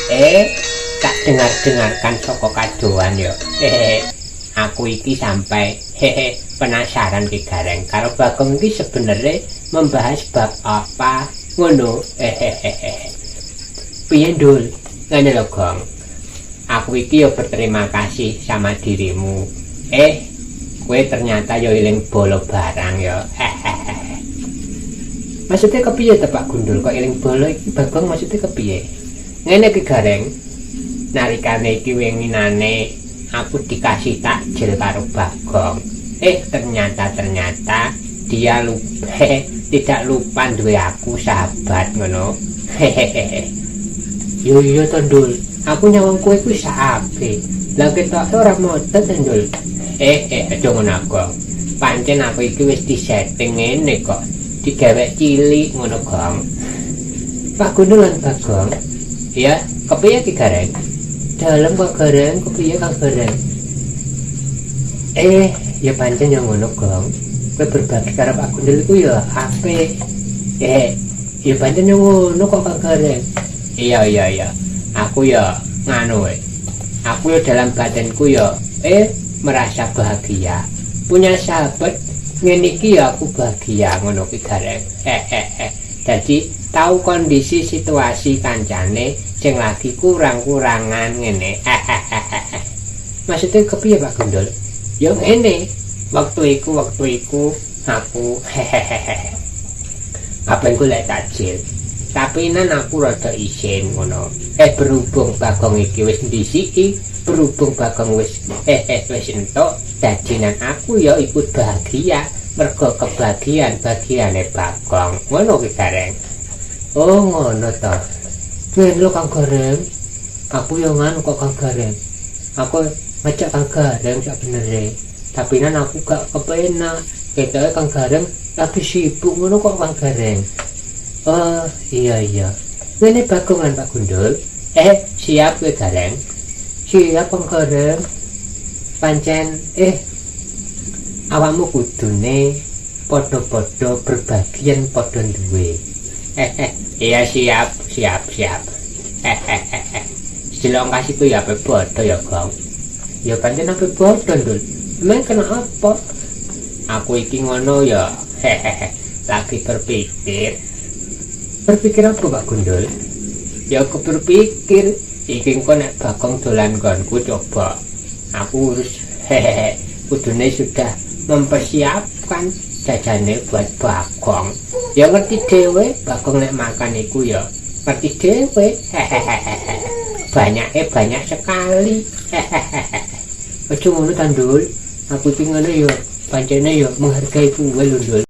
Tak dengar-dengarkan saka kadoan yo. Aku iki sampai penasaran Ki Gareng karo Bagong iki sebenarnya membahas bab apa ngono. Piye Dul? Ngene lho Gong. Aku iki yo berterima kasih sama dirimu. Kowe ternyata yo iling bolo barang yo. Maksudnya kepiye ta Pak Gundul kok iling bolo iki Bagong maksudnya kepiye? Ngene Ki Gareng. Narikane iki winginane aku dikasih takjil karo Bagong. Ternyata dia tidak lupa duwe aku sahabat ngono. Yo iya to Dul. Aku nyawang kowe kuwi sahabat. Lah ketok ora motot Dul. Aja ngono aku. Pancen aku iki wis disetting ngene kok. Digawe cilik ngono Gong. Pak Gundul lan Bagong. Ya, kepiye Ki Gareng? Dalem kok Gareng, kepiye Kang Gareng? Ya pancen yang ngono Gong. Kowe berbagi karo Pak Gundul iku ya apik. Ya pancen yang ngono kok Kang Gareng. Iya. Aku ya nganu Aku ya dalam batinku ya merasa bahagia. Punya sahabat ngene iki ya aku bahagia ngono Ki Gareng. Jadi tahu kondisi situasi kancane sing lagi kurang-kurangan ngene. Maksudnya kepiye Pak Gundul? Ya ngene, waktu iku aku kapan golek takjil. Tapi nan aku rada isin ngono. Berhubung Bagong iki wis ndisiki, berhubung Bagong wis entuk, dadi nan aku ya ikut bahagia mergo kebagiane Bagong. Ngono Ki Gareng. Oh ngono to. Lho Kang Gareng. Aku yo nganu kok Kang Gareng. Aku ngajak Kang Gareng sak benere. Tapi nan aku gak kepenak. Ketoke Kang Gareng lagi sibuk ngono kok Kang Gareng. Oh iya. Ngene Bagong lan Pak Gundul. Siap kowe Gareng. Siap Kang Gareng. Pancen awakmu kudune padha-padha berbagian padha duwe. Iya siap. Jelong kasihku ya ape bodo ya Gong. Ya pancen ape bodo Dul. Emang kena apa? Aku iki ngono ya. Lagi berpikir. Berpikir apa Pak Gundul? Ya aku berpikir iki kok nek Bagong dolan nggonku coba. Aku urus kudune sudah mempersiapkan jajane buat Bagong. Ya ngerti dhewe Bagong nek makan iku ya ngerti dhewe. Banyak sekali. Aja ngono ta Dul. Aku iki ngono ya pancene ya menghargai tunggal lho Dul.